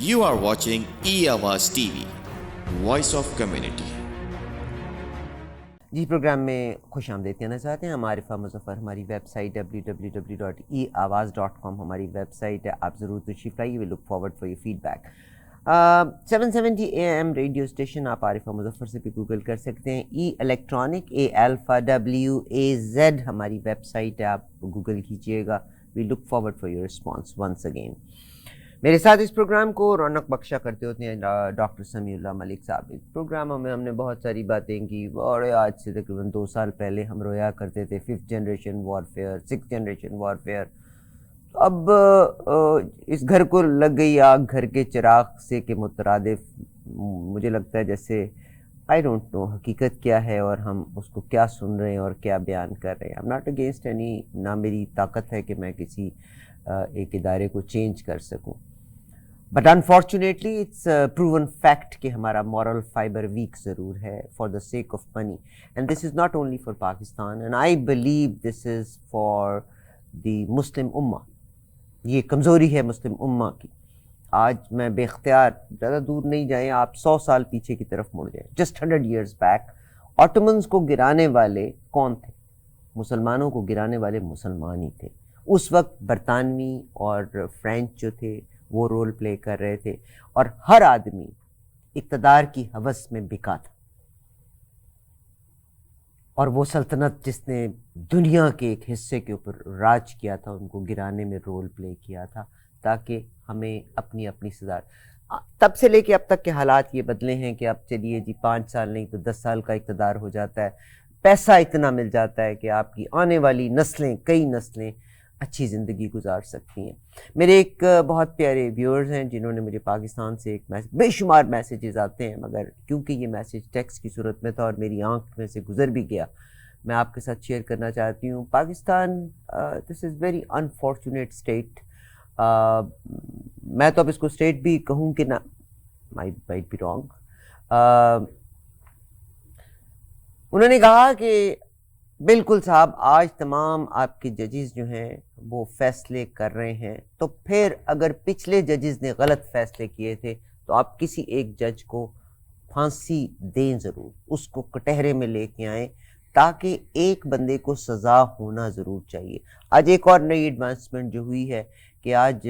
You are watching E-Awaaz TV, Voice of Community. جی program میں خوش آمدید کہنا چاہتے ہیں. ہم عارفہ مظفر, ہماری ویب سائٹ www.eawaz.com ہماری ویب سائٹ ہے. آپ ضرور تشریف لائیے. We look forward for your feedback. 770 AM radio station آپ عارفہ مظفر سے بھی گوگل کر سکتے ہیں. ای الیکٹرانک ALPHAWAZ ہماری ویب سائٹ ہے, آپ گوگل کیجیے گا. We look forward for your response once again. میرے ساتھ اس پروگرام کو رونق بخشا کرتے ہوتے ہیں ڈاکٹر سمیع اللہ ملک صاحب. اس پروگراموں میں ہم نے بہت ساری باتیں کی اور آج سے تقریباً 2 سال پہلے ہم رویا کرتے تھے 5th generation warfare, 6th generation warfare. اب اس گھر کو لگ گئی آگ گھر کے چراغ سے کے مترادف. مجھے لگتا ہے جیسے آئی ڈونٹ نو حقیقت کیا ہے اور ہم اس کو کیا سن رہے ہیں اور کیا بیان کر رہے ہیں. I'm not against any, نہ میری طاقت ہے کہ میں کسی ایک ادارے کو چینج کر سکوں. But unfortunately it's proven fact کہ ہمارا مورل فائبر ویک ضرور ہے for the sake of money. And this is not only for Pakistan, and I believe this is for the مسلم امہ. یہ کمزوری ہے مسلم امہ کی. آج میں بے اختیار, زیادہ دور نہیں جائیں آپ, 100 سال پیچھے کی طرف مڑ جائیں, جسٹ 100 years بیک. آٹومنز کو گرانے والے کون تھے؟ مسلمانوں کو گرانے والے مسلمان ہی تھے. اس وقت برطانوی اور فرینچ جو تھے وہ رول پلے کر رہے تھے, اور ہر آدمی اقتدار کی ہوس میں بکا تھا. اور وہ سلطنت جس نے دنیا کے ایک حصے کے اوپر راج کیا تھا, ان کو گرانے میں رول پلے کیا تھا تاکہ ہمیں اپنی اپنی سزا. تب سے لے کے اب تک کے حالات یہ بدلے ہیں کہ اب چلیے جی 5 سال نہیں تو 10 سال کا اقتدار ہو جاتا ہے, پیسہ اتنا مل جاتا ہے کہ آپ کی آنے والی نسلیں, کئی نسلیں اچھی زندگی گزار سکتی ہیں. میرے ایک بہت پیارے ویورز ہیں جنہوں نے مجھے پاکستان سے ایک میسج, بے شمار میسیجز آتے ہیں, مگر کیونکہ یہ میسیج ٹیکسٹ کی صورت میں تھا اور میری آنکھ میں سے گزر بھی گیا, میں آپ کے ساتھ شیئر کرنا چاہتی ہوں. پاکستان دس از ویری انفارچونیٹ اسٹیٹ. میں تو اب اس کو اسٹیٹ بھی کہوں کہ نہ, مائٹ بی رانگ. انہوں نے کہا کہ بالکل صاحب, آج تمام آپ کے ججز جو ہیں وہ فیصلے کر رہے ہیں, تو پھر اگر پچھلے ججز نے غلط فیصلے کیے تھے تو آپ کسی ایک جج کو پھانسی دیں ضرور, اس کو کٹہرے میں لے کے آئیں, تاکہ ایک بندے کو سزا ہونا ضرور چاہیے. آج ایک اور نئی ایڈوانسمنٹ جو ہوئی ہے کہ آج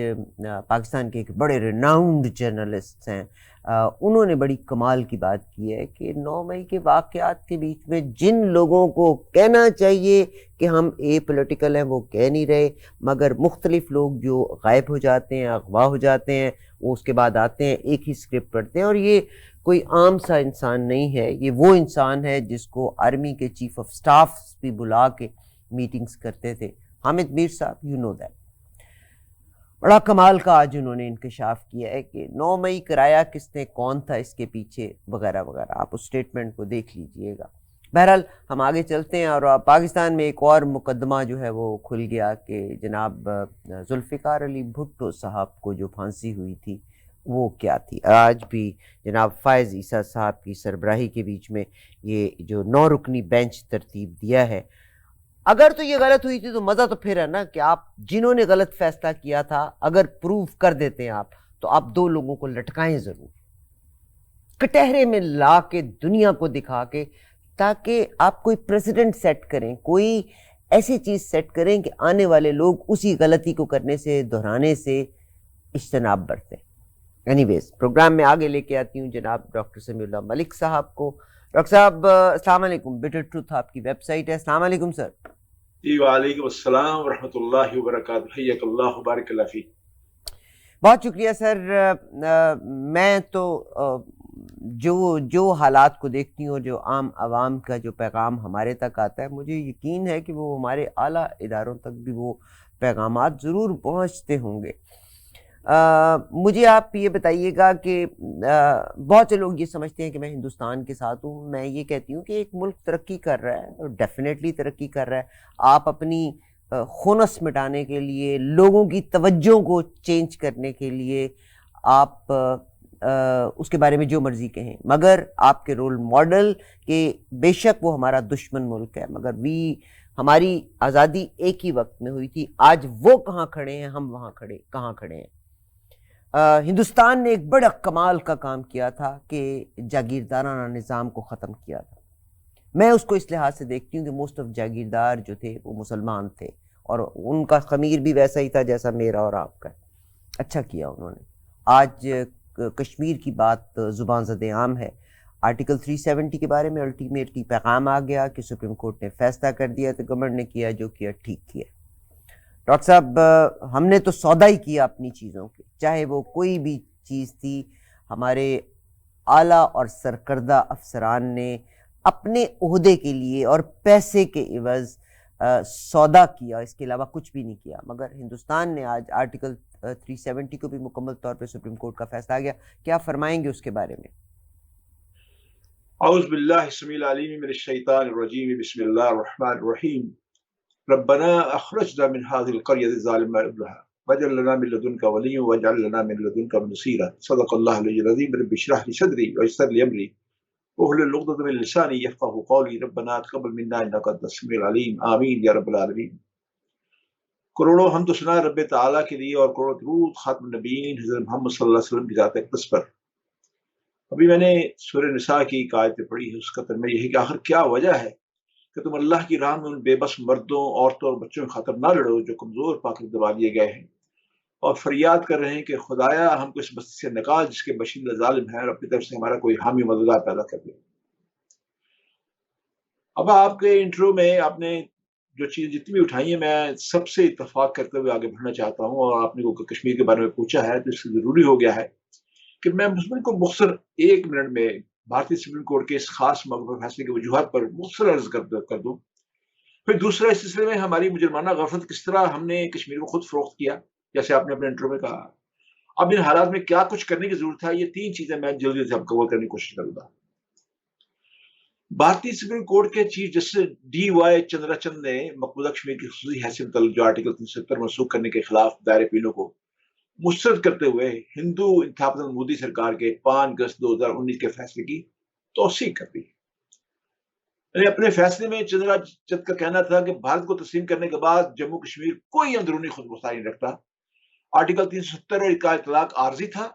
پاکستان کے ایک بڑے ریناؤنڈ جرنلسٹ ہیں, انہوں نے بڑی کمال کی بات کی ہے کہ 9 مئی کے واقعات کے بیچ میں جن لوگوں کو کہنا چاہیے کہ ہم اے پولیٹیکل ہیں وہ کہہ نہیں رہے, مگر مختلف لوگ جو غائب ہو جاتے ہیں, اغوا ہو جاتے ہیں, وہ اس کے بعد آتے ہیں, ایک ہی اسکرپٹ پڑھتے ہیں. اور یہ کوئی عام سا انسان نہیں ہے, یہ وہ انسان ہے جس کو آرمی کے چیف آف سٹاف بھی بلا کے میٹنگز کرتے تھے, حامد میر صاحب, یو نو دیٹ. بڑا کمال کا آج انہوں نے انکشاف کیا ہے کہ 9 مئی کرایا کس نے, کون تھا اس کے پیچھے, وغیرہ وغیرہ. آپ اس اسٹیٹمنٹ کو دیکھ لیجئے گا. بہرحال ہم آگے چلتے ہیں. اور پاکستان میں ایک اور مقدمہ جو ہے وہ کھل گیا کہ جناب ذوالفقار علی بھٹو صاحب کو جو پھانسی ہوئی تھی وہ کیا تھی. آج بھی جناب فائز عیسیٰ صاحب کی سربراہی کے بیچ میں یہ جو 9 رکنی بینچ ترتیب دیا ہے, اگر تو یہ غلط ہوئی تھی تو مزہ تو پھر ہے نا کہ آپ جنہوں نے غلط فیصلہ کیا تھا اگر پروف کر دیتے ہیں آپ, تو آپ 2 لوگوں کو لٹکائیں ضرور, کٹہرے میں لا کے دنیا کو دکھا کے, تاکہ آپ کوئی پریسیڈنٹ سیٹ کریں, کوئی ایسی چیز سیٹ کریں کہ آنے والے لوگ اسی غلطی کو کرنے سے, دہرانے سے اجتناب برتیں. اینی ویز پروگرام میں آگے لے کے آتی ہوں جناب ڈاکٹر سمیع اللہ ملک صاحب کو. ڈاکٹر صاحب السلام علیکم. بٹر ٹروتھ آپ کی ویب سائٹ ہے. السلام علیکم سر. جی وعلیکم السلام ورحمۃ اللہ وبرکاتہ. حیاک اللہ بارک اللہ فیک. بہت شکریہ سر. میں تو جو حالات کو دیکھتی ہوں, جو عام عوام کا جو پیغام ہمارے تک آتا ہے, مجھے یقین ہے کہ وہ ہمارے اعلیٰ اداروں تک بھی وہ پیغامات ضرور پہنچتے ہوں گے. مجھے آپ یہ بتائیے گا کہ بہت سے لوگ یہ سمجھتے ہیں کہ میں ہندوستان کے ساتھ ہوں. میں یہ کہتی ہوں کہ ایک ملک ترقی کر رہا ہے, اور ڈیفینیٹلی ترقی کر رہا ہے. آپ اپنی خونس مٹانے کے لیے, لوگوں کی توجہ کو چینج کرنے کے لیے آپ اس کے بارے میں جو مرضی کہیں, مگر آپ کے رول ماڈل کہ بے شک وہ ہمارا دشمن ملک ہے, مگر ہماری آزادی ایک ہی وقت میں ہوئی تھی. آج وہ کہاں کھڑے ہیں, ہم وہاں کہاں کھڑے ہیں. ہندوستان نے ایک بڑا کمال کا کام کیا تھا کہ جاگیردارانہ نظام کو ختم کیا تھا. میں اس کو اس لحاظ سے دیکھتی ہوں کہ موسٹ آف جاگیردار جو تھے وہ مسلمان تھے اور ان کا خمیر بھی ویسا ہی تھا جیسا میرا اور آپ کا. اچھا کیا انہوں نے. آج کشمیر کی بات زبان زد عام ہے. آرٹیکل 370 کے بارے میں الٹیمیٹلی پیغام آ گیا کہ سپریم کورٹ نے فیصلہ کر دیا تو گورنمنٹ نے کیا جو کیا ٹھیک کیا. ڈاکٹر صاحب ہم نے تو سودا ہی کیا اپنی چیزوں کے، چاہے وہ کوئی بھی چیز تھی. ہمارے اعلیٰ اور سرکردہ افسران نے اپنے عہدے کے لیے اور پیسے کے عوض سودا کیا، اس کے علاوہ کچھ بھی نہیں کیا. مگر ہندوستان نے آج آرٹیکل 370 کو بھی مکمل طور پہ سپریم کورٹ کا فیصلہ آ گیا. کیا فرمائیں گے اس کے بارے میں؟ اعوذ باللہ السمیع العلیم من الشیطان الرجیم، بسم اللہ الرحمن الرحیم. ربنا اخرجنا من هذه القرية الظالمة اهلها واجعل لنا من لدنك وليا واجعل لنا من لدنك نصيرا. صدق الله العلي العظيم. رب اشرح لي صدري ويسر لي امري واحلل عقدة من لساني يفقهوا قولي. ربنا تقبل منا انك انت السميع العليم. آمین یا رب العالمین. کروڑوں حمد و ثنا رب تعالیٰ کے لیے اور کروڑوں درود خاتم النبیین حضرت محمد صلی اللہ علیہ وسلم کی ذات اقدس پر. ابھی میں نے سورہ نساء کی ایک آیت پڑھی ہے، اس کا ترجمہ یہ ہے کہ آخر کیا وجہ ہے کہ تم اللہ کی راہ میں ان بے بس مردوں، عورتوں اور بچوں کی خاطر نہ لڑو جو کمزور پاکر دبا دیے گئے ہیں اور فریاد کر رہے ہیں کہ خدایا ہم کو اس بستی سے نکال جس کے باشندہ ظالم ہے، اور اپنی طرف سے ہمارا کوئی حامی مددگار پیدا کر دے. اب آپ کے انٹرو میں آپ نے جو چیز جتنی بھی اٹھائی ہیں میں سب سے اتفاق کرتے ہوئے آگے بڑھنا چاہتا ہوں. اور آپ نے کشمیر کے بارے میں پوچھا ہے تو اس سے ضروری ہو گیا ہے کہ میں مسلم کو مختصر 1 منٹ میں بھارتی سپریم کورٹ کے اس خاص موقع پر فیصلے کی وجوہات پر مختصر عرض کر دوں. پھر دوسرا اس سلسلے میں ہماری مجرمانہ غفلت کس طرح ہم نے کشمیر کو خود فروخت کیا، جیسے آپ نے اپنے انٹرو میں کہا. اب ان حالات میں کیا کچھ کرنے کی ضرورت ہے، یہ 3 چیزیں میں جلدی سے کور کرنے کی کوشش کروں گا. بھارتی سپریم کورٹ کے چیف جسٹس ڈی وائی چندراچند نے مقبوضہ کشمیر کی خصوصی حیثیت جو آرٹیکل 370 منسوخ کرنے کے خلاف دائر اپیلوں کو مسترد کرتے ہوئے ہندو انتخاب پسند مودی سرکار کے 5 اگست 2019 کے فیصلے کی توثیق کر دی. اپنے فیصلے میں چندراچند کا کہنا تھا کہ بھارت کو تسلیم کرنے کے بعد جموں کشمیر کوئی اندرونی خود مختاری نہیں رکھتا. آرٹیکل 370 اور کا اطلاق عارضی تھا.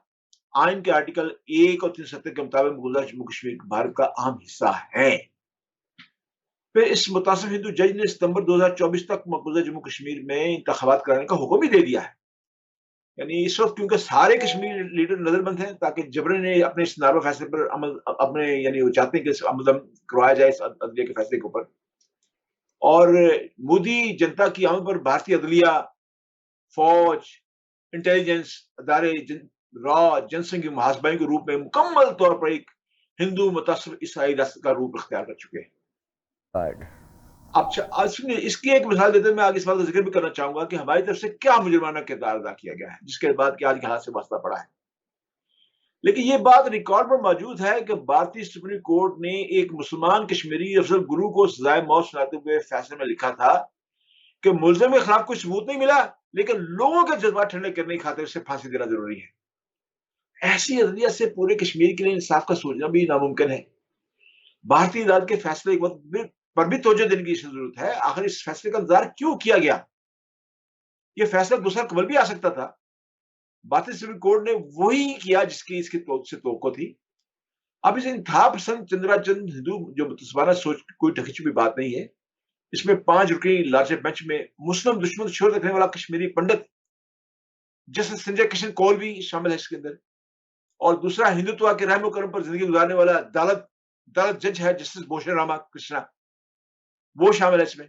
آئین کے آرٹیکل 1 اور 370 کے مطابق مقبوضہ جموں کشمیر بھارت کا اہم حصہ ہے. پھر اس متعصب ہندو جج نے ستمبر 2024 تک مقبوضہ جموں کشمیر میں انتخابات کرانے کا حکم بھی دے دیا ہے. یعنی اس وقت کیونکہ سارے کشمیر لیڈر نظر بند ہیں تاکہ جبرن نے اپنے اس ناروا فیصلے پر عمل اپنے یعنی وہ چاہتے ہیں کہ اس عمل کروایا جائے اس عدلیہ کے فیصلے کے اوپر. اور مودی جنتا کی عمل پر بھارتی عدلیہ، فوج، انٹیلیجنس ادارے را جنسنگ کی محاسبین کے روپ میں مکمل طور پر ایک ہندو متعصب عیسائی ریاست کا روپ اختیار کر چکے ہیں. اب اس کی ایک مثال دیتے ہوئے میں آگے اس بات کا ذکر بھی کرنا چاہوں گا کہ ہماری طرف سے کیا مجرمانہ کردار ادا کیا گیا ہے جس کے بعد کہ آج کے حالات سے واسطہ پڑا ہے. لیکن یہ بات ریکارڈ پر موجود ہے کہ بھارتی سپریم کورٹ نے ایک مسلمان کشمیری افسر گرو کو سزائے موت سناتے ہوئے فیصلے میں لکھا تھا کہ ملزم کے خلاف کوئی ثبوت نہیں ملا لیکن لوگوں کے جذبات ٹھنڈے کرنے کی خاطر اسے پھانسی دینا ضروری ہے. ایسی عدلیہ سے پورے کشمیر کے لیے انصاف کا سوچنا بھی ناممکن ہے. بھارتی عدالت کے فیصلے ایک وقت پر بھی توجہ دینے کی ضرورت ہے. آخر اس فیصلے کا انتظار کیوں کیا گیا؟ یہ فیصلہ دوسرا قبل بھی آ سکتا تھا. بھارتی سپریم کورٹ نے وہی کیا جس کی اس کی توقع تھی. اب اس انتہا پسند چندراچند ہندو جو متسبانہ سوچ کوئی ڈھکی چھپی بات نہیں ہے. اس میں 5 رکنی لارجر بینچ میں مسلم دشمن شہرت رکھنے والا کشمیری پنڈت جسٹس سنجے کشن کول بھی شامل ہے اس کے اندر. اور دوسرا ہندوتوا کے رحم و کرم پر زندگی گزارنے والا عدالت جج ہے جسٹس بھوشن راما کرشنا، وہ شامل ہے اس میں.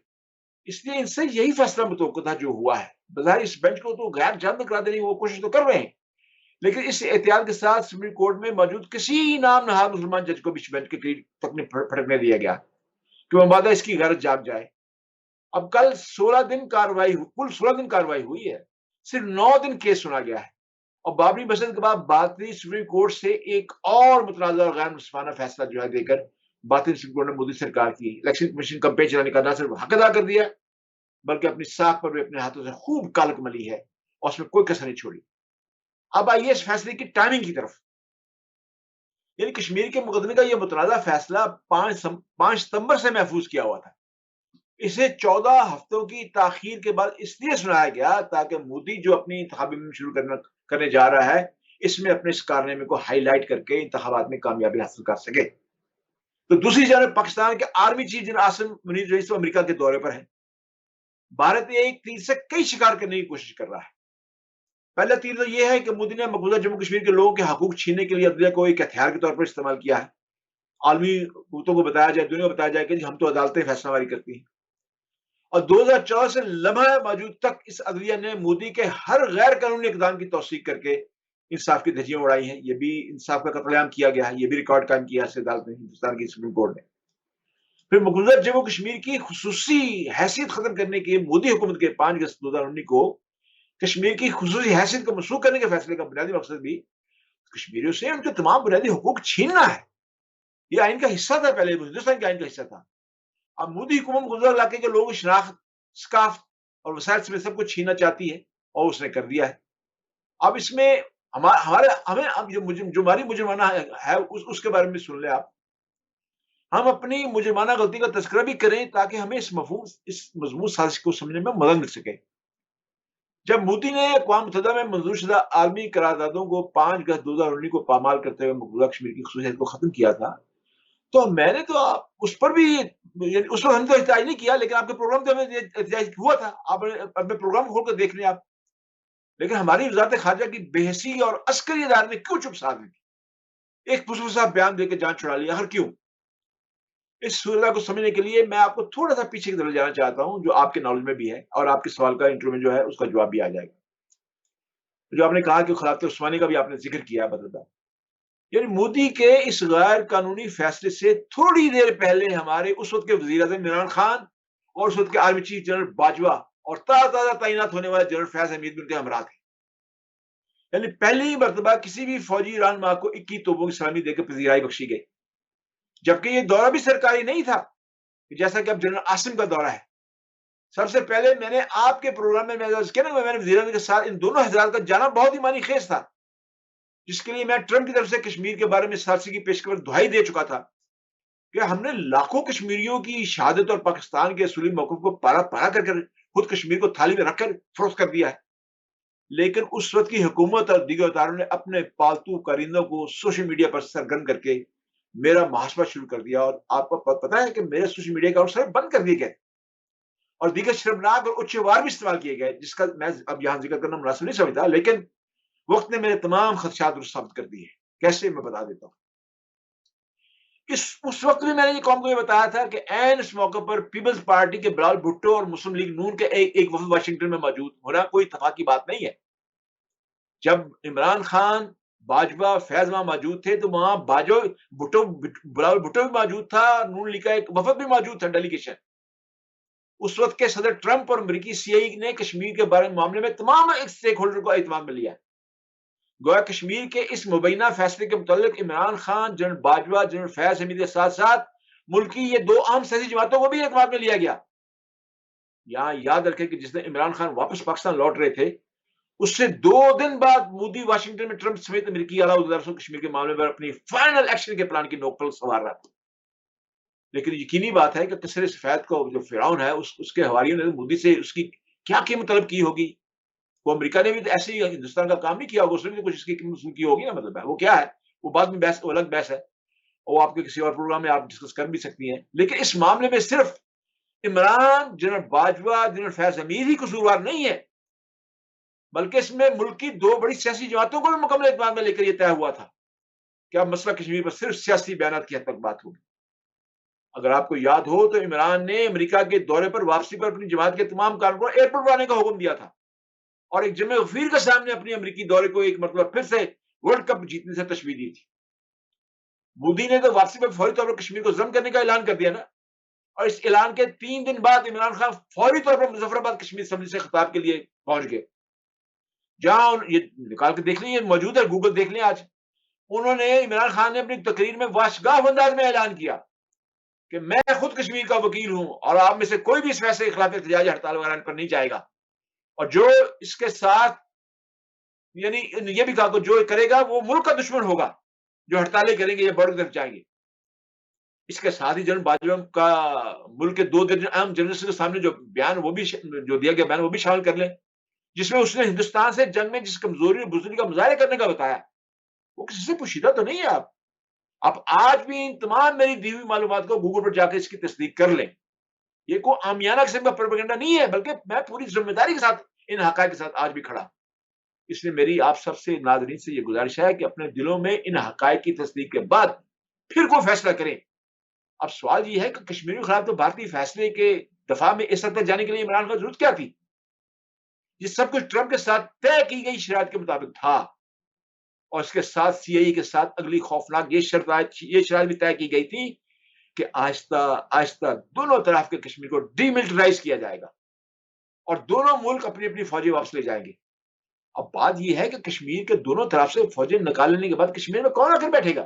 اس لیے ان سے یہی فیصلہ متوقع تھا جو ہوا ہے. بظاہر اس بینچ کو تو غیر جانب کرا دینے کی وہ کوشش تو کر رہے ہیں، لیکن اس احتیاط کے ساتھ سپریم کورٹ میں موجود کسی نام نہاد مسلمان جج کو بھی اس بینچ کے قریب تک نہیں پھٹکنے دیا گیا کہ مبادہ اس کی غیرت جاگ جائے. اب کل 16 دن کارروائی ہوئی ہے، صرف 9 دن کیس سنا گیا ہے. اور بابری مسجد کے بعد بھارتی سپریم کورٹ سے ایک اور متنازع اور غیر منصفانہ فیصلہ جو ہے دے کر بھارتی سپریم کورٹ نے مودی سرکار کی الیکشن کمیشن کمپین چلانے کا نہ صرف حق ادا کر دیا بلکہ اپنی ساکھ پر بھی اپنے ہاتھوں سے خوب کالک ملی ہے اور اس میں کوئی کسر نہیں چھوڑی. اب آئیے اس فیصلے کی ٹائمنگ کی طرف. یعنی کشمیر کے مقدمے کا یہ متنازع فیصلہ 5 ستمبر سے محفوظ کیا ہوا تھا. اسے 14 ہفتوں کی تاخیر کے بعد اس لیے سنایا گیا تاکہ مودی جو اپنی انتخابی مہم شروع کرنے جا رہا ہے اس میں اپنے اس کارنامے کو ہائی لائٹ کر کے انتخابات میں کامیابی حاصل کر سکے. تو دوسری جانب پاکستان کے army chief general Asim Munir رئیس امریکہ کے دورے پر ہیں. بھارت ایک تیر سے کئی شکار کرنے کی کوشش کر رہا ہے. پہلا تیر تو یہ ہے کہ مودی نے مقبوضہ جموں کشمیر کے لوگوں کے حقوق چھیننے کے لیے عدلیہ کو ایک ہتھیار کے طور پر استعمال کیا ہے. عالمی قوتوں کو بتایا جائے، دنیا کو بتایا جائے کہ ہم تو عدالتیں فیصلہ باری کرتی ہیں. اور 2014 سے لمحہ موجود تک اس عدلیہ نے مودی کے ہر غیر قانونی اقدام کی توثیق کر کے انصاف کی دھجیاں اڑائی ہیں. یہ بھی انصاف کا قتل عام کیا گیا ہے، یہ بھی ریکارڈ قائم کیا ہے عدالت نے، ہندوستان کی سپریم کورٹ نے. پھر مقبوضہ جموں کشمیر کی خصوصی حیثیت ختم کرنے کے مودی حکومت کے 5 اگست 2019 کو کشمیر کی خصوصی حیثیت کو منسوخ کرنے کے فیصلے کا بنیادی مقصد بھی کشمیریوں سے ان کے تمام بنیادی حقوق چھیننا ہے. یہ آئین کا حصہ تھا، پہلے ہندوستان کے آئین کا حصہ تھا. اب مودی حکومت مقبوضہ علاقے کے لوگوں کی شناخت، ثقافت اور وسائل سے سب کچھ چھیننا چاہتی ہے، اور اس نے کر دیا ہے. اب اس میں ہمیں جو ہماری مجرمانہ ہے اس کے بارے میں سن لیں آپ. ہم اپنی مجرمانہ غلطی کا تذکرہ بھی کریں تاکہ ہمیں اس مضمون سازش کو سمجھنے میں مدد مل سکے. جب مودی نے اقوام متحدہ میں منظور شدہ عالمی قراردادوں کو 5 اگست 2019 کو پامال کرتے ہوئے مقبوضہ کشمیر کی خصوصیت کو ختم کیا تھا، تو میں نے تو اس پر بھی، یعنی اس وقت ہم نے تو احتجاج نہیں کیا، لیکن آپ کے پروگرام تو ہمیں احتجاج ہوا تھا. آپ اپنے پروگرام کھول کر دیکھ لیں آپ. لیکن ہماری وزارت خارجہ کی بے حسی اور عسکری ادارے نے کیوں چپ سادھ دی؟ ایک پھسپھسا بیان دے کے جان چھڑا لیا. آخر کیوں؟ اس صورت کو سمجھنے کے لیے میں آپ کو تھوڑا سا پیچھے کی طرف جانا چاہتا ہوں، جو آپ کے نالج میں بھی ہے، اور آپ کے سوال کا انٹرو میں جو ہے اس کا جواب بھی آ جائے گا. جو آپ نے کہا کہ خلافت عثمانی کا بھی آپ نے ذکر کیا بدلتا، یعنی مودی کے اس غیر قانونی فیصلے سے تھوڑی دیر پہلے ہمارے اس وقت کے وزیر اعظم عمران خان اور اس وقت کے آرمی چیف جنرل باجوہ اور تازہ تعینات ہونے والے جنرل فیض حمید بھی ان کے ہمراہ تھے. یعنی پہلی مرتبہ کسی بھی فوجی رہنما کو 21 توپوں کی سلامی دے کے پذیرائی بخشی گئی، جبکہ یہ دورہ بھی سرکاری نہیں تھا جیسا کہ اب جنرل عاصم کا دورہ ہے. سب سے پہلے میں نے آپ کے پروگرام میں میں نے وزیر اعظم کے ساتھ ان دونوں حضرات کا جانا بہت ہی معنی خیز تھا، جس کے لیے میں ٹرمپ کی طرف سے کشمیر کے بارے میں سازشی کی پیشکش دہائی دے چکا تھا کہ ہم نے لاکھوں کشمیریوں کی شہادت اور پاکستان کے اصولی موقف کو پارا پارا کر خود کشمیر کو تھالی میں رکھ کر فروخت کر دیا ہے. لیکن اس وقت کی حکومت اور دیگر اداروں نے اپنے پالتو کارندوں کو سوشل میڈیا پر سرگرم کر کے میرا محاسبہ شروع کر دیا. اور آپ کو پتا ہے کہ میرے سوشل میڈیا اکاؤنٹ سارے بند کر دیے گئے اور دیگر شرمناک اور اچھے وار بھی استعمال کیے گئے، جس کا میں اب یہاں ذکر کرنا مناسب نہیں سمجھتا. لیکن وقت نے میرے تمام خدشات درست ثابت کر دیے. کیسے؟ میں بتا دیتا ہوں. اس وقت بھی میں نے یہ قوم کو یہ بتایا تھا کہ این اس موقع پر پیپلز پارٹی کے بلال بھٹو اور مسلم لیگ نون کے ایک وفد واشنگٹن میں موجود ہونا کوئی اتفاق کی بات نہیں ہے. جب عمران خان، باجوہ، فیض وہاں موجود تھے تو وہاں بلال بھٹو بھی موجود تھا، نون لیگ کا ایک وفد بھی موجود تھا، ڈیلیگیشن. اس وقت کے صدر ٹرمپ اور امریکی سی آئی نے کشمیر کے بارے معاملے میں تمام اسٹیک ہولڈر کو اعتماد میں لیا. گویا کشمیر کے اس مبینہ فیصلے کے متعلق عمران خان، جنرل باجوہ، جنرل فیض حمید کے ساتھ ساتھ ملکی یہ 2 عام سیاسی جماعتوں کو بھی اعتماد میں لیا گیا. یہاں یاد رکھیں کہ جس دن عمران خان واپس پاکستان لوٹ رہے تھے، اس سے 2 دن بعد مودی واشنگٹن میں ٹرمپ سمیت امریکی اعلیٰ عہدیداروں کشمیر کے معاملے پر اپنی فائنل ایکشن کے پلان کی نوک پر سوار رہا تھا. لیکن یقینی بات ہے کہ قصر سفید کو جو فرعون ہے اس کے حواریوں نے مودی سے اس کی کیا قیمت طلب کی ہوگی. وہ امریکہ نے بھی تو ایسے ہی ہندوستان کا کام نہیں کیا ہوگا، اس نے بھی تو کچھ اس کی قیمت کی ہوگی نا. مطلب ہے وہ کیا ہے، وہ بعد میں بحث، وہ الگ بحث ہے، وہ آپ کے کسی اور پروگرام میں آپ ڈسکس کر بھی سکتی ہیں. لیکن اس معاملے میں صرف عمران، جنرل باجوہ، جنرل فیض حمید ہی قصوروار نہیں ہے، بلکہ اس میں ملک کی 2 بڑی سیاسی جماعتوں کو بھی مکمل اعتماد میں لے کر یہ طے ہوا تھا کہ اب مسئلہ کشمیر پر صرف سیاسی بیانات کی حد تک بات ہوگی. اگر آپ کو یاد ہو تو عمران نے امریکہ کے دورے پر واپسی پر اپنی جماعت کے تمام کارکنوں کو ایئرپورٹ آنے کا حکم دیا تھا اور ایک جمع غفیر کے سامنے اپنی امریکی دورے کو ایک مرتبہ پھر سے ورلڈ کپ جیتنے سے تشبیہ دی تھی. مودی نے تو واپسی پر فوری طور پر کشمیر کو ضم کرنے کا اعلان کر دیا نا، اور اس اعلان کے 3 دن بعد عمران خان فوری طور پر مظفر آباد کشمیر اسمبلی سے خطاب کے لیے پہنچ گئے، جہاں یہ نکال کے دیکھ لیں، یہ موجود ہے، گوگل دیکھ لیں. آج انہوں نے، عمران خان نے اپنی تقریر میں واشگاف انداز میں اعلان کیا کہ میں خود کشمیر کا وکیل ہوں اور آپ میں سے کوئی بھی اس فیصلے کے خلاف احتجاج ہڑتال وغیرہ پر نہیں جائے گا، اور جو اس کے ساتھ، یعنی یہ بھی کہا کہ جو کرے گا وہ ملک کا دشمن ہوگا، جو ہڑتالیں کریں گے یا بڑھ کر جائیں گے. اس کے ساتھ ہی جنرل باجوہ کا ملک کے 2 درجن اہم جرنلسٹ کے سامنے جو بیان وہ بھی جو دیا گیا بیان وہ بھی شامل کر لیں، جس میں اس نے ہندوستان سے جنگ میں جس کمزوری اور بزدلی کا مظاہرہ کرنے کا بتایا، وہ کسی سے پوشیدہ تو نہیں ہے. آپ آج بھی ان تمام میری دی ہوئی معلومات کو گوگل پر جا کے اس کی تصدیق کر لیں. یہ کوئی عامیانہ قسم کا پروپیگنڈا نہیں ہے، بلکہ میں پوری ذمہ داری کے ساتھ ان حقائق کے ساتھ آج بھی کھڑا. اس لیے میری آپ سب سے ناظرین سے یہ گزارش ہے کہ اپنے دلوں میں ان حقائق کی تصدیق کے بعد پھر کوئی فیصلہ کریں. اب سوال یہ ہے کہ کشمیر کے خلاف تو بھارتی فیصلے کے دفاع میں اس حد تک جانے کے لیے عمران خان ضرورت کیا تھی؟ یہ سب کچھ ٹرمپ کے ساتھ طے کی گئی شرائط کے مطابق تھا، اور اس کے ساتھ سی آئی اے کے ساتھ اگلی خوفناک یہ شرائط بھی طے کی گئی تھی کہ آہستہ آہستہ دونوں طرف کے کشمیر کو ڈی ملٹرائز کیا جائے گا اور دونوں ملک اپنی اپنی فوجیں واپس لے جائیں گے. اب بات یہ ہے کہ کشمیر کے دونوں طرف سے فوجیں نکال لینے کے بعد کشمیر میں کون آ کر بیٹھے گا؟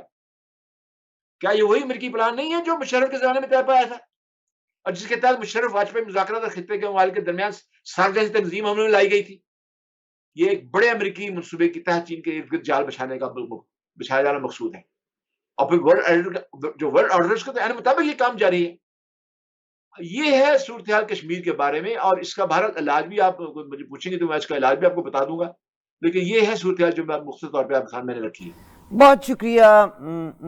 کیا یہ وہی امریکی پلان نہیں ہے جو مشرف کے زمانے میں طے پایا تھا اور جس کے تحت مشرف واجپئی مذاکرات اور خطے کے ممالک کے درمیان سازش تنظیم عمل میں لائی گئی تھی؟ یہ ایک بڑے امریکی منصوبے کے تحت چین کے ارد گرد جال بچھایا جانا مقصود ہے، اور پھر ورلڈ آرڈر کے عین مطابق یہ کام جاری ہے. یہ ہے صورتحال کشمیر کے بارے میں، اور اس کا بھارت علاج بھی آپ مجھے پوچھیں گے تو میں اس کا علاج بھی آپ کو بتا دوں گا، لیکن یہ ہے صورتحال جو میں مختصر طور پہ آپ کے سامنے میں نے رکھی ہے. بہت شکریہ.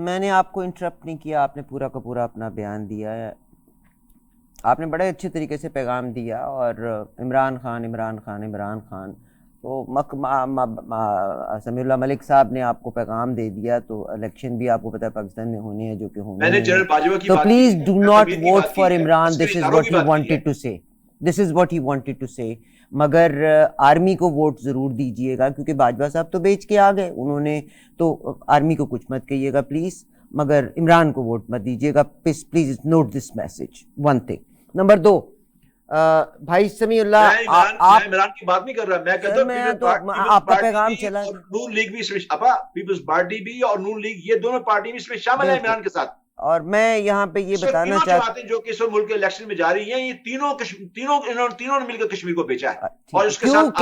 میں نے آپ کو انٹرپٹ نہیں کیا، آپ نے پورا کا پورا اپنا بیان دیا ہے. آپ نے بڑے اچھے طریقے سے پیغام دیا، اور عمران خان تو سمیع اللہ ملک صاحب نے آپ کو پیغام دے دیا، تو الیکشن بھی آپ کو پتہ ہے پاکستان میں ہونے ہیں جو کہ ہونے ہیں، تو please do not vote for Imran. This is what he wanted to say. مگر آرمی کو ووٹ ضرور دیجئے گا، کیونکہ باجوہ صاحب تو بیچ کے آ گئے، انہوں نے تو آرمی کو کچھ مت کہیے گا پلیز، مگر عمران کو ووٹ مت دیجیے گا please. Note this message. One thing. Number 2، بھائی سمیع اللہ، میں عمران کی بات نہیں کر رہا، میں کہتا ہوں آپ کا پیغام چلا، نون لیگ بھی اس میں پیپلز پارٹی بھی اور نون لیگ، یہ دونوں پارٹی بھی اس میں شامل ہے عمران کے ساتھ. اور میں یہاں پہ یہ بتانا چاہتا ہوں جو کہ اس ملک کے الیکشن میں جاری ہیں، یہ تینوں نے مل کر کشمیر کو بیچا ہے، اور اس کے ساتھ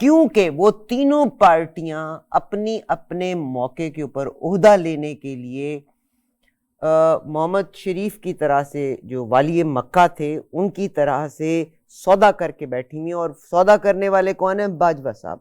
کیونکہ وہ تینوں پارٹیاں اپنی اپنے موقع کے اوپر عہدہ لینے کے لیے محمد شریف کی طرح سے جو والی مکہ تھے ان کی طرح سے سودا کر کے بیٹھی ہوئی، اور سودا کرنے والے کون ہیں؟ باجوہ صاحب.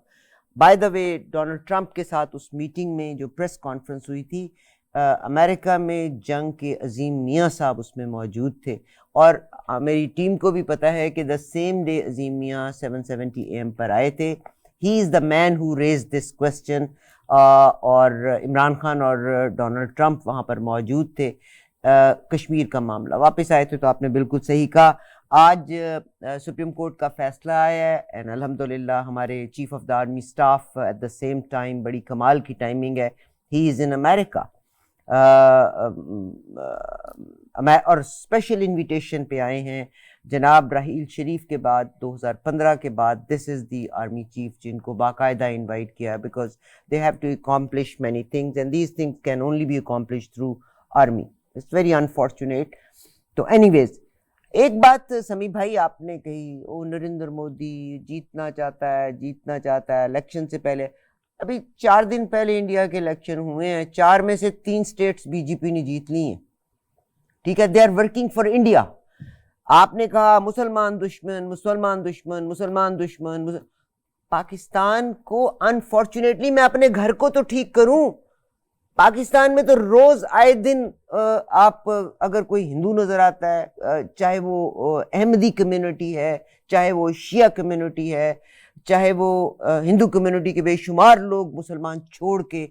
By the way, Donald Trump کے ساتھ اس میٹنگ میں جو پریس کانفرنس ہوئی تھی، امریکہ میں جنگ کے عظیم میاں صاحب اس میں موجود تھے، اور میری ٹیم کو بھی پتہ ہے کہ دا سیم ڈے عظیم میاں 7:70 AM پر آئے تھے. ہی از دا مین ہو ریز دس کوسچن، اور عمران خان اور ڈونلڈ ٹرمپ وہاں پر موجود تھے. کشمیر کا معاملہ واپس آئے تھے، تو آپ نے بالکل صحیح کہا. آج سپریم کورٹ کا فیصلہ آیا ہے، اینڈ الحمدللہ ہمارے chief of the army staff at the same time, بڑی کمال کی ٹائمنگ ہے، ہی از ان امریکہ، اور اسپیشل انویٹیشن پہ آئے ہیں جناب راحیل شریف کے بعد 2015 کے بعد. دس از دی آرمی چیف جن کو باقاعدہ انوائٹ کیا ہے، because they have to accomplish many things and these things can only be accomplish through army. It's very unfortunate. تو اینی ویز، ایک بات سمیع بھائی آپ نے کہی، نریندر مودی جیتنا چاہتا ہے الیکشن سے پہلے. ابھی 4 دن پہلے انڈیا کے الیکشن ہوئے ہیں، 4 میں سے 3 اسٹیٹس بی جے پی نے جیت لی ہیں. ٹھیک ہے، they are working for India. آپ نے کہا مسلمان دشمن. پاکستان کو انفارچونیٹلی، میں اپنے گھر کو تو ٹھیک کروں، پاکستان میں تو روز آئے دن آپ اگر کوئی ہندو نظر آتا ہے، چاہے وہ احمدی کمیونٹی ہے، چاہے وہ شیعہ کمیونٹی ہے، چاہے وہ ہندو کمیونٹی کے بے شمار لوگ مسلمان چھوڑ کے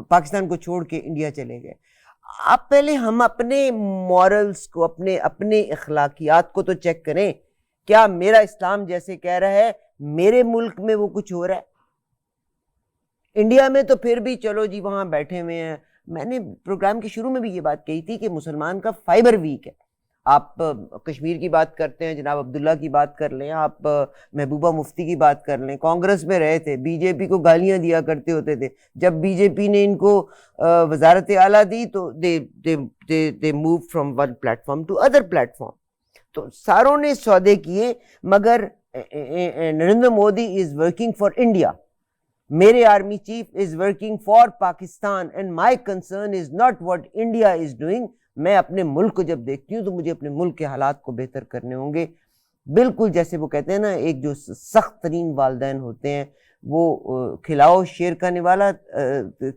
پاکستان کو چھوڑ کے انڈیا چلے گئے. آپ پہلے ہم اپنے مورلز کو، اپنے اخلاقیات کو تو چیک کریں. کیا میرا اسلام جیسے کہہ رہا ہے میرے ملک میں وہ کچھ ہو رہا ہے؟ انڈیا میں تو پھر بھی چلو جی وہاں بیٹھے ہوئے ہیں. میں نے پروگرام کے شروع میں بھی یہ بات کہی تھی کہ مسلمان کا فائبر ویک ہے. آپ کشمیر کی بات کرتے ہیں، جناب عبداللہ کی بات کر لیں، آپ محبوبہ مفتی کی بات کر لیں، کانگریس میں رہے تھے، بی جے پی کو گالیاں دیا کرتے ہوتے تھے. جب بی جے پی نے ان کو وزارت اعلیٰ دی تو they move from one platform to other platform. تو ساروں نے سودے کیے، مگر Narendra Modi is working for India. میرے army chief is working for Pakistan, and my concern is not what India is doing. میں اپنے ملک کو جب دیکھتی ہوں تو مجھے اپنے ملک کے حالات کو بہتر کرنے ہوں گے. بالکل جیسے وہ کہتے ہیں نا، ایک جو سخت ترین والدین ہوتے ہیں وہ کھلاؤ شیر کا نوالا،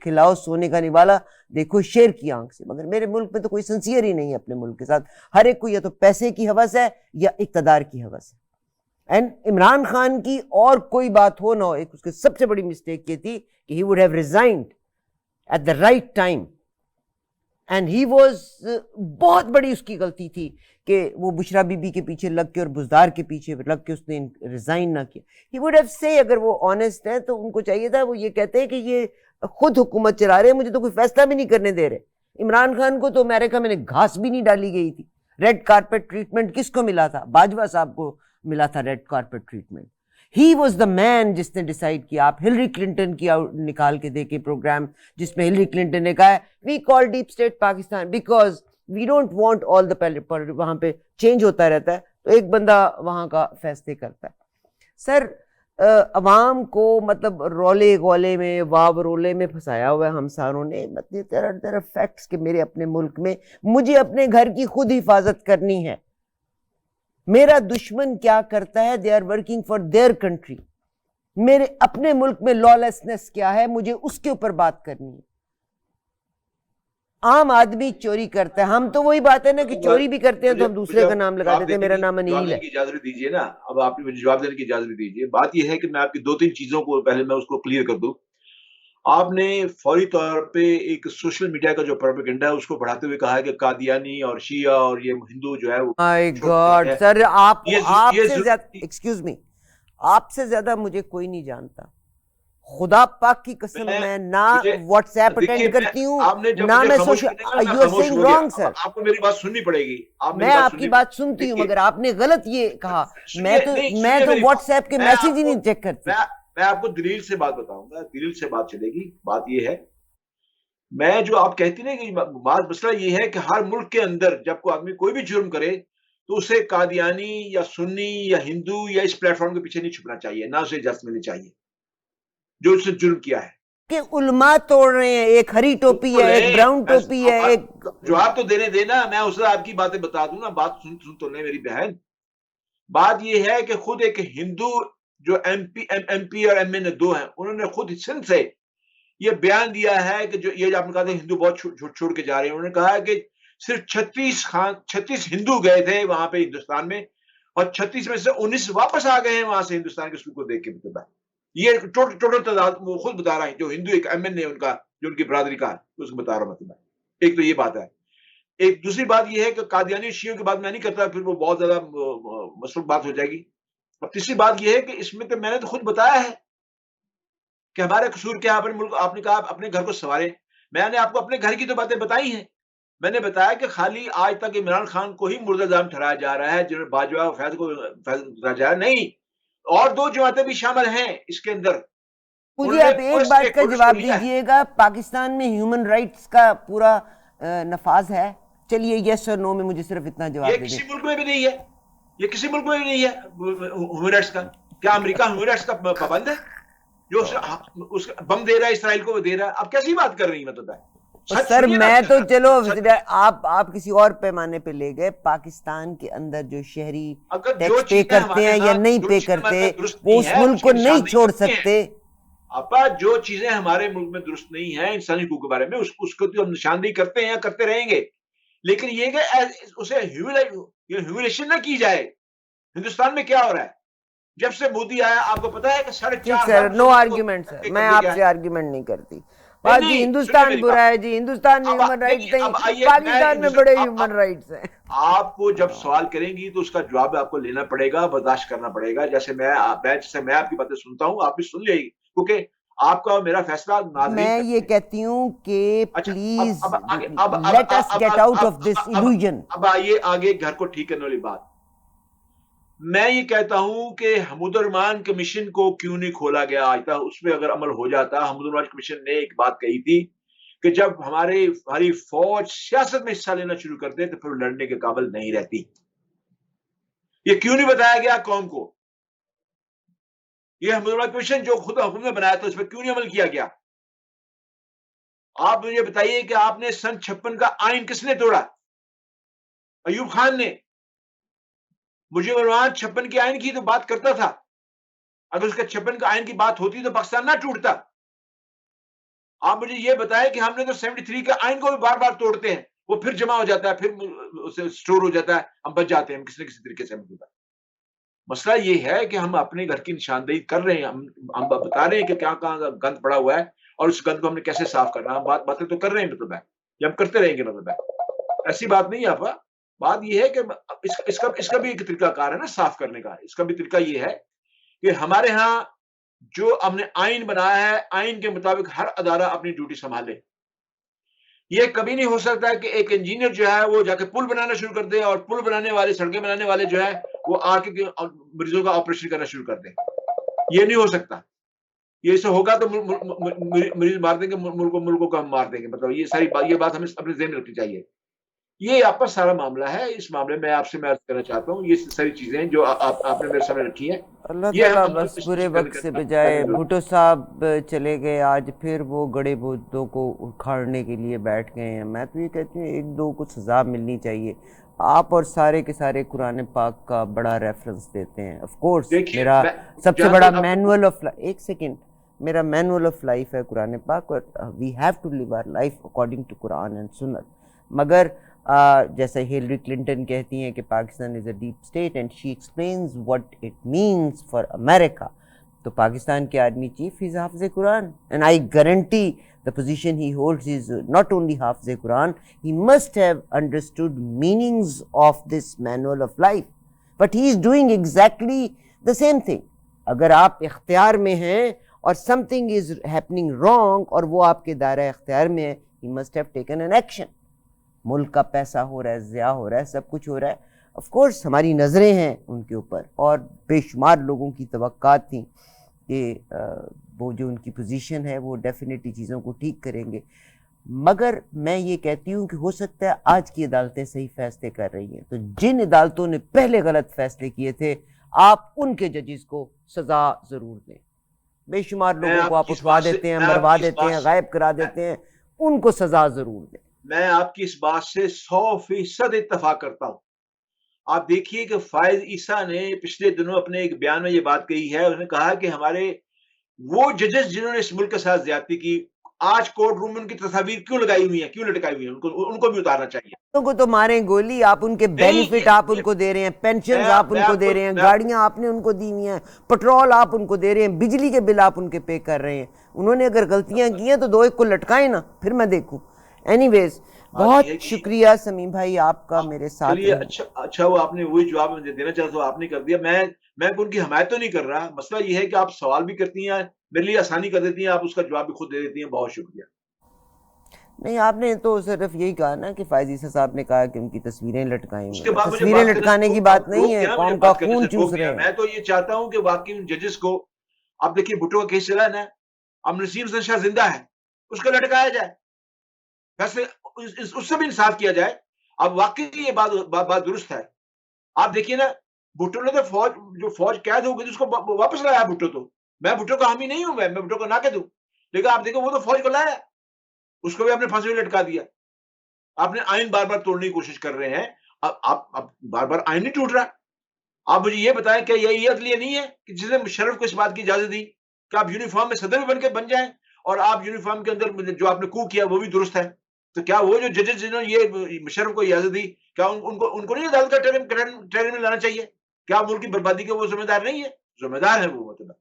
کھلاؤ سونے کا نوالا، دیکھو شیر کی آنکھ سے. مگر میرے ملک میں تو کوئی سنسیئر ہی نہیں ہے اپنے ملک کے ساتھ. ہر ایک کو یا تو پیسے کی ہوس ہے یا اقتدار کی ہوس ہے. اینڈ عمران خان کی اور کوئی بات ہو نہ ہو، ایک اس کی سب سے بڑی مسٹیک یہ تھی کہ he would have resigned at the right time. And he was, بہت بڑی اس کی غلطی تھی کہ وہ بشرا بی بی کے پیچھے لگ کے اور بزدار کے پیچھے لگ کے اس نے ریزائن نہ کیا. ہی وڈ ہیو سے، اگر وہ آنےسٹ ہیں تو ان کو چاہیے تھا، وہ یہ کہتے ہیں کہ یہ خود حکومت چلا رہے ہیں، مجھے تو کوئی فیصلہ بھی نہیں کرنے دے رہے. عمران خان کو تو امریکہ میں نے گھاس بھی نہیں ڈالی گئی تھی. ریڈ کارپیٹ ٹریٹمنٹ کس کو ملا تھا؟ باجوہ صاحب کو ملا تھا red carpet treatment. He was the man جس نے ڈیسائیڈ کیا. آپ ہلری کلنٹن کی نکال کے دیکھیں پروگرام جس میں ہلری کلنٹن نے کہا ہے we call deep state Pakistan because we don't want all the, وہاں پہ چینج ہوتا رہتا ہے تو ایک بندہ وہاں کا فیصلے کرتا ہے. سر عوام کو مطلب رولے گولے میں واو رولے میں پھنسایا ہوا ہے ہم ساروں نے. مطلب فیکٹس کہ میرے اپنے ملک میں مجھے اپنے گھر کی خود حفاظت کرنی ہے. میرا دشمن کیا کرتا ہے، they are working for their country. میرے اپنے ملک میں لا لیسنس کیا ہے، مجھے اس کے اوپر بات کرنی ہے. عام آدمی چوری کرتا ہے، ہم تو وہی بات ہے نا کہ چوری بھی کرتے ہیں تو ہم دوسرے کا نام لگا دیتے ہیں، میرا نام انیل ہے. اجازت دیجیے نا، اب آپ نے مجھے جواب دینے کی اجازت دیجیے. بات یہ ہے کہ میں آپ کی 2-3 چیزوں کو پہلے میں اس کو کلیئر کر دوں. آپ نے فوری طور پہ ایک سوشل میڈیا کا جو پروپیگنڈا ہے اس کو بڑھاتے ہوئے کہا ہے کہ قادیانی اور شیعہ اور یہ ہندو جو ہے مائی گاڈ سر، آپ سے زیادہ، ایکسکیوز می، آپ سے زیادہ مجھے کوئی نہیں جانتا. خدا پاک کی قسم میں نہ واٹس ایپ اٹینڈ کرتی ہوں نہ میں social. You are saying wrong sir. آپ کو میری بات سننی پڑے گی. میں آپ کی بات سنتی ہوں مگر آپ نے غلط یہ کہا. میں تو واٹس ایپ کے میسج ہی نہیں چیک کرتی. میں آپ کو دلیل سے بات بتاؤں گا، دلیل سے بات چلے گی. بات یہ ہے، میں جو آپ کہتی نا کہ بات مسئلہ یہ ہے کہ ہر ملک کے اندر جب کوئی آدمی کوئی بھی جرم کرے تو اسے قادیانی یا سنی یا ہندو یا اس پلیٹ فارم کے پیچھے نہیں چھپنا چاہیے، نہ اسے اجازت ملنی چاہیے جو اس نے جرم کیا ہے. کہ علماء توڑ رہے ہیں، ایک ہری ٹوپی ہے، ایک براؤن ٹوپی ہے، ایک جواب تو دینے دینا. میں اسے آپ کی باتیں بتا دوں نا، بات سن تو لیں میری بہن. بات یہ ہے کہ خود ایک ہندو جو ایم پی اور ایم این اے 2 ہیں، انہوں نے خود سندھ سے یہ بیان دیا ہے کہ جو یہ آپ نے کہا تھا ہندو بہت چھوڑ کے جا رہے ہیں. انہوں نے کہا کہ صرف 36 ہندو گئے تھے وہاں پہ ہندوستان میں اور 36 میں سے 19 واپس آ گئے ہیں وہاں سے ہندوستان کے سو کو دیکھ کے. مطلب یہ ٹوٹل تعداد وہ خود بتا رہا ہے جو ہندو ایک ایم این اے ان کا جو ان کی برادری کا ہے اس کو بتا رہا ہوں. مطلب ایک تو یہ بات ہے. ایک دوسری بات یہ ہے کہ قادیانی شیعوں کی بات میں نہیں کرتا، پھر وہ بہت زیادہ مسلوق بات ہو جائے گی. اور تیسری بات یہ ہے کہ اس میں تو میں نے تو خود بتایا ہے کہ ہمارے قصور کیا. اپنے ملک آپ نے کہا اپنے گھر کو سنوارے. میں نے آپ کو اپنے گھر کی تو باتیں بتائی ہیں. میں نے بتایا کہ خالی آج تک عمران خان کو ہی مردہ جام ٹھہرایا جا رہا ہے، جنہیں باجوہ فیض کو بتایا جا رہا ہے. نہیں، اور 2 جماعتیں بھی شامل ہیں اس کے اندر. مجھے آپ ایک بات کا جواب دیجئے گا، پاکستان میں ہیومن رائٹس کا پورا نفاذ ہے؟ چلیے یس اور نو میں مجھے صرف اتنا جواب دے دیں. یہ کسی ملک میں بھی نہیں ہے، یہ کسی ملک میں بھی نہیں ہے ہیومن رائٹس کا. کیا امریکہ ہیومن رائٹس کا پابند ہے جو اس بم دے رہا ہے اسرائیل کو وہ دے رہا ہے؟ آپ کیسی بات کر رہی ہیں؟ مطلب ہے سر میں تو چلو آپ کسی اور پیمانے پہ لے گئے. پاکستان کے اندر جو شہری ٹیکس پے کرتے ہیں یا نہیں پے کرتے وہ اس ملک کو نہیں چھوڑ سکتے. اپا جو چیزیں ہمارے ملک میں درست نہیں ہیں انسانی حقوق کے بارے میں اس کو تو ہم نشاندہی کرتے ہیں، کرتے رہیں گے. لیکن یہ کہ اسے ہیوملیشن نہ کی جائے. ہندوستان میں کیا ہو رہا ہے جب سے مودی آیا؟ آپ کو پتا ہے کہ 4.5 نو آرگیومنٹ سر، میں آپ سے آرگیومنٹ نہیں کرتی. جی ہندوستان برا ہے، جی ہندوستان میں ہیومن رائٹس نہیں، پاکستان میں بڑے ہیومن رائٹس ہیں. آپ کو جب سوال کریں گی تو اس کا جواب آپ کو لینا پڑے گا، برداشت کرنا پڑے گا. جیسے میں آپ کی باتیں سنتا ہوں آپ بھی سن لے گی، کیونکہ آپ کا میرا فیصلہ ناظرین. میں یہ کہتی ہوں کہ please let us get out of this illusion. اب آئیے آگے گھر کو ٹھیک کرنے والی بات. میں یہ کہتا ہوں کہ حمود الرحمان کمیشن کو کیوں نہیں کھولا گیا آج تک؟ اس پہ اگر عمل ہو جاتا. حمود الرحمان کمیشن نے ایک بات کہی تھی کہ جب ہماری فوج سیاست میں حصہ لینا شروع کرتے تو پھر لڑنے کے قابل نہیں رہتی. یہ کیوں نہیں بتایا گیا قوم کو؟ یہ حمود الرحمان کمیشن جو خود حکومت نے بنایا تھا اس پہ کیوں نہیں عمل کیا گیا؟ آپ مجھے بتائیے کہ آپ نے سن 56 کا آئین کس نے توڑا؟ ایوب خان نے. مجھے عمران 56 کے آئین کی تو بات کرتا تھا. اگر اس کا 56 کا آئین کی بات ہوتی تو پاکستان نہ ٹوٹتا. آپ مجھے یہ بتائیں کہ ہم نے تو 73 کا آئین کو بھی بار بار توڑتے ہیں, وہ پھر جمع ہو جاتا ہے, پھر اسے سٹور ہو جاتا ہے, ہم بچ جاتے ہیں, ہم کسی نہ کسی طریقے سے ہم ہوتا ہے. مسئلہ یہ ہے کہ ہم اپنے گھر کی نشاندہی کر رہے ہیں, ہم بتا رہے ہیں کہ کہاں گند پڑا ہوا ہے اور اس گند کو ہم نے کیسے صاف کرنا ہے. ہم باتیں تو کر رہے ہیں, مطلب ہے یہ ہم کرتے رہیں گے, مطلب ہے ایسی بات نہیں ہے. آپ بات یہ ہے کہ اس کا بھی ایک طریقہ کار ہے نا صاف کرنے کا. اس کا بھی طریقہ یہ ہے کہ ہمارے ہاں جو ہم نے آئین بنایا ہے, آئین کے مطابق ہر ادارہ اپنی ڈیوٹی سنبھالے. یہ کبھی نہیں ہو سکتا کہ ایک انجینئر جو ہے وہ جا کے پل بنانا شروع کر دے اور پل بنانے والے, سڑکیں بنانے والے جو ہے وہ آ کے مریضوں کا آپریشن کرنا شروع کر دیں. یہ نہیں ہو سکتا. یہ ایسا ہوگا تو مریض مار دیں گے, ملکوں کو ہم مار دیں گے. مطلب یہ بات ہمیں اپنے ذہن میں رکھنی چاہیے. یہ آپ کا سارا معاملہ ہے. اس معاملے میں آپ سے میں عرض کرنا چاہتا ہوں, یہ ساری چیزیں جو آپ نے میرے سامنے رکھی ہیں, اللہ یہ تعالیٰ بس برے وقت سے بجائے. بھٹو صاحب چلے گئے, آج پھر وہ گڑے بودوں کو اکھاڑنے کے لیے بیٹھ گئے ہیں. میں تو یہ کہتی ہوں ایک دو کو سزا ملنی چاہیے. آپ اور سارے کے سارے قرآن پاک کا بڑا ریفرنس دیتے ہیں. آف کورس میرا سب سے بڑا مینول آف ایک سیکنڈ, میرا مینول آف لائف ہے قرآن پاک, اور we have to live our life according to قرآن اینڈ سنت. مگر جیسے ہیلری کلنٹن کہتی ہیں کہ Pakistan is a deep state and she explains what it means for امریکہ. تو پاکستان کے آرمی چیف از حافظ قرآن, and I guarantee the position he holds is not only حافظ قرآن, he must have understood meanings of this manual of life, but he is doing exactly the same thing. اگر آپ اختیار میں ہیں اور something is happening wrong اور وہ آپ کے دائرہ اختیار میں ہے, he must have taken an action. ملک کا پیسہ ہو رہا ہے, ضیاع ہو رہا ہے, سب کچھ ہو رہا ہے. آف کورس ہماری نظریں ہیں ان کے اوپر, اور بے شمار لوگوں کی توقعات تھیں کہ وہ جو ان کی پوزیشن ہے وہ ڈیفینیٹلی چیزوں کو ٹھیک کریں گے. مگر میں یہ کہتی ہوں کہ ہو سکتا ہے آج کی عدالتیں صحیح فیصلے کر رہی ہیں, تو جن عدالتوں نے پہلے غلط فیصلے کیے تھے آپ ان کے ججز کو سزا ضرور دیں. بے شمار لوگوں کو آپ اٹھوا دیتے ہیں, مروا دیتے ہیں, غائب کرا دیتے ہیں, ان کو سزا ضرور دیں. میں آپ کی اس بات سے 100% اتفاق کرتا ہوں. آپ دیکھیے کہ فائز عیسیٰ نے پچھلے دنوں اپنے ایک بیان میں یہ بات کہی ہے. انہوں نے کہا کہ ہمارے وہ ججز جنہوں نے اس ملک کے ساتھ زیادتی کی, آج کورٹ روم میں ان کی تصاویر کیوں لگائی ہوئی ہیں, کیوں لٹکائی ہوئی ہیں, ان کو بھی اتارنا چاہیے. ان کو تو ماریں گولی, آپ ان کے بینیفٹ آپ ان کو دے رہے ہیں, پینشنز آپ ان کو دے رہے ہیں, گاڑیاں آپ نے ان کو دی ہوئی ہیں, پٹرول آپ ان کو دے رہے ہیں, بجلی کے بل آپ ان کے پے کر رہے ہیں. انہوں نے اگر غلطیاں کی ہیں تو دو ایک کو لٹکائیں نا, پھر میں دیکھوں. اینی ویز بہت شکریہ سمیم بھائی آپ کا میرے ساتھ. اچھا وہ آپ نے وہی جواب مجھے دینا چاہتا ہوں, آپ نے کر دیا. میں ان کی حمایت تو نہیں کر رہا. مسئلہ یہ ہے کہ آپ سوال بھی کرتی ہیں, میرے لیے آسانی کر دیتی ہیں, آپ اس کا جواب بھی خود دے دیتی ہیں. بہت شکریہ. نہیں, آپ نے تو صرف یہی کہا نا کہ فائز عیسیٰ صاحب نے کہا کہ ان کی تصویریں لٹکائیں گے. تصویریں لٹکانے کی بات نہیں ہے, قوم کا خون چوس رہے ہیں. میں تو یہ چاہتا ہوں کہ واقعی ان ججز کو, آپ دیکھیے بھٹو کا کیس چلا ہے نا, اب نسیم حسن شاہ زندہ ہے, اس کو لٹکایا جائے, ویسے اس سے بھی انصاف کیا جائے. اب واقعی یہ بات درست ہے. آپ دیکھیے نا, بھٹو نے تو جو فوج قید ہو گئی اس کو واپس لایا بھٹو. تو میں بھٹو کا حامی نہیں ہوں, میں بھٹو کو نہ کہہ دوں, لیکن آپ دیکھو وہ تو فوج کو لایا, اس کو بھی آپ نے پھانسی میں لٹکا دیا. آپ نے آئین بار بار توڑنے کی کوشش کر رہے ہیں. اب بار بار آئین نہیں ٹوٹ رہا. آپ مجھے یہ بتائیں کہ یہ عدلیہ نہیں ہے کہ جس نے مشرف کو اس بات کی اجازت دی کہ آپ یونیفارم میں صدر بھی بن جائیں, اور آپ یونیفارم کے اندر جو آپ نے کو کیا وہ بھی درست ہے. تو کیا وہ جو ججز جنہوں نے یہ مشرف کو اجازت دی, کیا ان کو نہیں عدالت کا ٹرائل میں لانا چاہیے؟ کیا ملک کی بربادی کے وہ ذمہ دار نہیں ہے؟ ذمہ دار ہے وہ. مطلب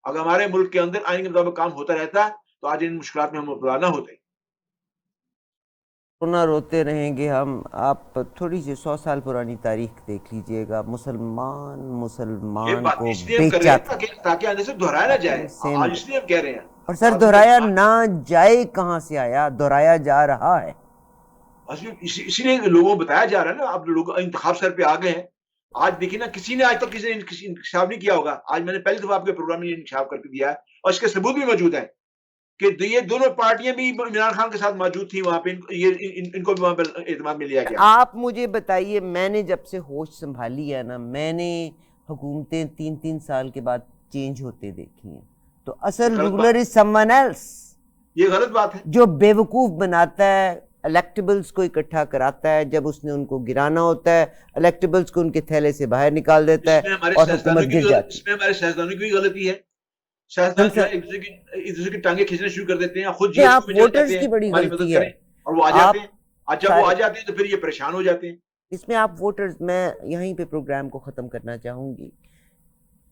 اگر ہمارے ملک کے اندر آئین کے مطابق کام ہوتا رہتا تو آج ان مشکلات میں ہم مبتلا نہ ہوتے. رونا روتے رہیں گے ہم. آپ تھوڑی سی 100 سال پرانی تاریخ دیکھ لیجئے گا. مسلمان کو بیچا تاکہ آنے سے دہرایا نہ جائے. آج اس لیے ہم کہہ رہے ہیں, اور سر دہرایا نہ جائے کہاں سے آیا, دہرایا جا رہا ہے. اسی لیے لوگوں کو بتایا جا رہا ہے نا. اب لوگ انتخاب سر پہ آ گئے ہیں. آج دیکھیے نا, کسی نے آج تک کسی نے انکشاف نہیں کیا ہوگا. آج میں نے پہلی دفعہ آپ کے پروگرام میں انکشاف کر کے دیا ہے, اور اس کے ثبوت بھی موجود ہیں کہ یہ دونوں پارٹیاں بھی عمران خان کے ساتھ موجود تھیں وہاں پہ. ان کو بھی وہاں پہ اعتماد میں لیا گیا. آپ مجھے بتائیے, میں نے جب سے ہوش سنبھالی ہے نا, میں نے حکومتیں 3 سال کے بعد چینج ہوتے دیکھی ہیں. تو اصل رولر از سم ون ایلس. یہ غلط بات ہے. جو بیوقوف بناتا ہے الیکٹیبلز کو اکٹھا کراتا ہے، جب اس نے ان کو گرانا ہوتا ہے الیکٹیبلز کو ان کے تھیلے سے باہر نکال دیتا ہے اور حکومت گر جاتی ہے۔ اس میں ہمارے سیاستدانوں کی بھی غلطی ہے، سیاستدان جو ہے ایک دوسرے کی ٹانگیں کھینچنا شروع کر دیتے ہیں، خود آپ ووٹرز کی بڑی غلطی ہے، اور وہ آ جاتے ہیں، اور جب وہ آ جاتے ہیں تو پھر یہ پریشان ہو جاتے ہیں۔ اس میں آپ ووٹرز، میں یہیں پہ پروگرام کو ختم کرنا چاہوں گی،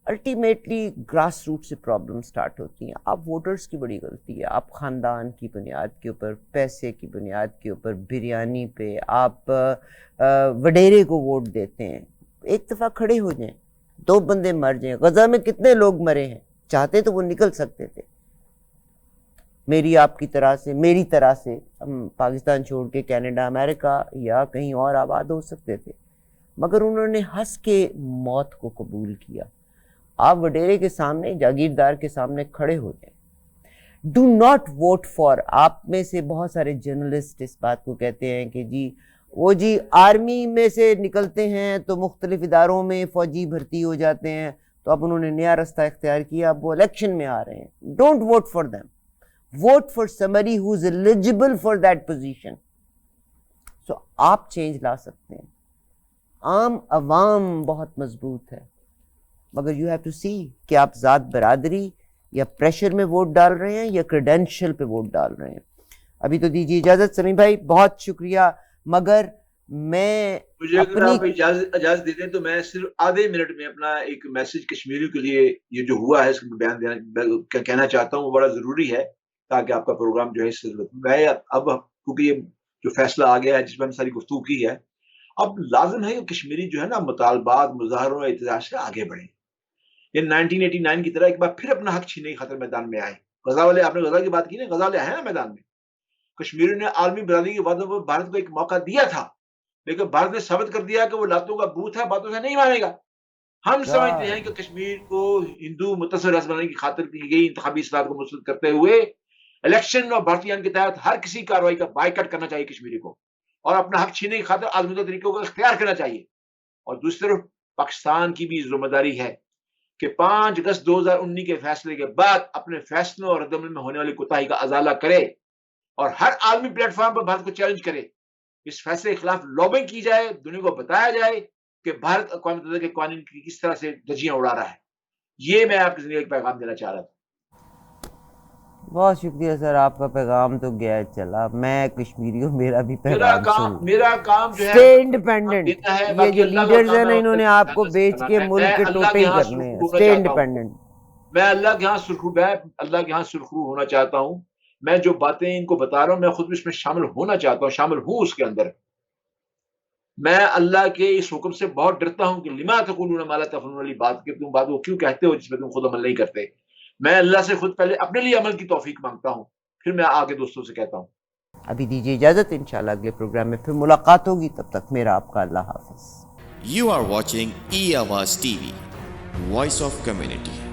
الٹیمیٹلی گراس روٹ سے پرابلم سٹارٹ ہوتی ہیں۔ آپ ووٹرز کی بڑی غلطی ہے، آپ خاندان کی بنیاد کے اوپر، پیسے کی بنیاد کے اوپر، بریانی پہ آپ وڈیرے کو ووٹ دیتے ہیں۔ ایک دفعہ کھڑے ہو جائیں، 2 بندے مر جائیں۔ غزہ میں کتنے لوگ مرے ہیں، چاہتے تو وہ نکل سکتے تھے، میری آپ کی طرح سے، میری طرح سے، ہم پاکستان چھوڑ کے کینیڈا، امریکہ یا کہیں اور آباد ہو سکتے تھے، مگر انہوں نے ہنس کے موت کو قبول کیا۔ آپ وڈیرے کے سامنے، جاگیردار کے سامنے کھڑے ہو جائیں۔ ڈو ناٹ ووٹ فار، آپ میں سے بہت سارے جرنلسٹ اس بات کو کہتے ہیں کہ جی آرمی میں سے نکلتے ہیں تو مختلف اداروں میں فوجی بھرتی ہو جاتے ہیں، تو اب انہوں نے نیا راستہ اختیار کیا، اب وہ الیکشن میں آ رہے ہیں۔ Don't vote for them, vote for somebody who is eligible for that position۔ سو آپ چینج لا سکتے ہیں۔ عام عوام بہت مضبوط ہے، مگر یو ہیو ٹو سی کہ آپ ذات برادری یا پریشر میں ووٹ ڈال رہے ہیں یا کریڈینشل پہ ووٹ ڈال رہے ہیں۔ ابھی تو دیجیے اجازت سمیع بھائی، بہت شکریہ، مگر میں مجھے اگر آپ اجازت دیتے ہیں تو میں صرف آدھے منٹ میں اپنا ایک میسج کشمیریوں کے لیے، یہ جو ہوا ہے اس کا بیان کہنا چاہتا ہوں، وہ بڑا ضروری ہے تاکہ آپ کا پروگرام جو ہے میں اب کیونکہ یہ جو فیصلہ آ گیا ہے جس میں ہم ساری گفتگو کی ہے، اب لازم ہے کہ کشمیری جو ہے نا مطالبات، مظاہروں اور احتجاج سے آگے بڑھیں۔ یہ 1989 کی طرح ایک بار پھر اپنا حق چھینے کی خاطر میدان میں آئے۔ غزہ والے، آپ نے غزہ کی بات کی نا، غزہ والے آئے نا میدان میں۔ کشمیریوں نے عالمی برادری کے وعدوں پر بھارت کو ایک موقع دیا تھا، لیکن بھارت نے ثابت کر دیا کہ وہ لاتوں کا بوت ہے، باتوں سے نہیں مانے گا۔ ہم سمجھتے ہیں کہ کشمیر کو ہندو متصل ریاست بنانے کی خاطر کی گئی انتخابی اصلاحات کو مسلط کرتے ہوئے الیکشن اور بھارتی آئین کے تحت ہر کسی کارروائی کا بائیکاٹ کرنا چاہیے کشمیری کو، اور اپنا حق چھینے کی خاطر آزمودہ طریقوں کو اختیار کرنا چاہیے۔ اور دوسری طرف پاکستان کی بھی ذمہ داری ہے کہ 5 اگست 2019 کے فیصلے کے بعد اپنے فیصلوں اور رد عمل میں ہونے والی کوتاہی کا ازالہ کرے اور ہر عالمی پلیٹ فارم پر بھارت کو چیلنج کرے۔ اس فیصلے کے خلاف لابنگ کی جائے، دنیا کو بتایا جائے کہ بھارت اقوام متحدہ کے قوانین کی کس طرح سے دھجیاں اڑا رہا ہے۔ یہ میں آپ کے ذریعے ایک پیغام دینا چاہ رہا تھا۔ بہت شکریہ سر، آپ کا پیغام تو گیا چلا، میں کشمیری ہوں، میرا بھی پیغام میرا کام جو ہے اسٹے انڈیپینڈنٹ۔ یہ جو لیڈرز ہیں نا، انہوں نے آپ کو بیچ کے ملک کے ٹوٹے ہی کرنے ہیں۔ Stay independent. میں اللہ کے ہاں سرخرو ہونا چاہتا ہوں۔ میں جو باتیں ان کو بتا رہا ہوں، میں خود بھی اس میں شامل ہونا چاہتا ہوں، شامل ہوں اس کے اندر۔ میں اللہ کے اس حکم سے بہت ڈرتا ہوں کہ لما تقولون ما لا تفعلون والی بات کہ تم بات وہ کیوں کہتے ہو جس میں تم خود عمل نہیں کرتے۔ میں اللہ سے خود پہلے اپنے لیے عمل کی توفیق مانگتا ہوں، پھر میں آگے دوستوں سے کہتا ہوں۔ ابھی دیجیے اجازت، انشاءاللہ اگلے پروگرام میں پھر ملاقات ہوگی، تب تک میرا آپ کا اللہ حافظ۔ You are watching E-Awaaz TV, Voice of Community.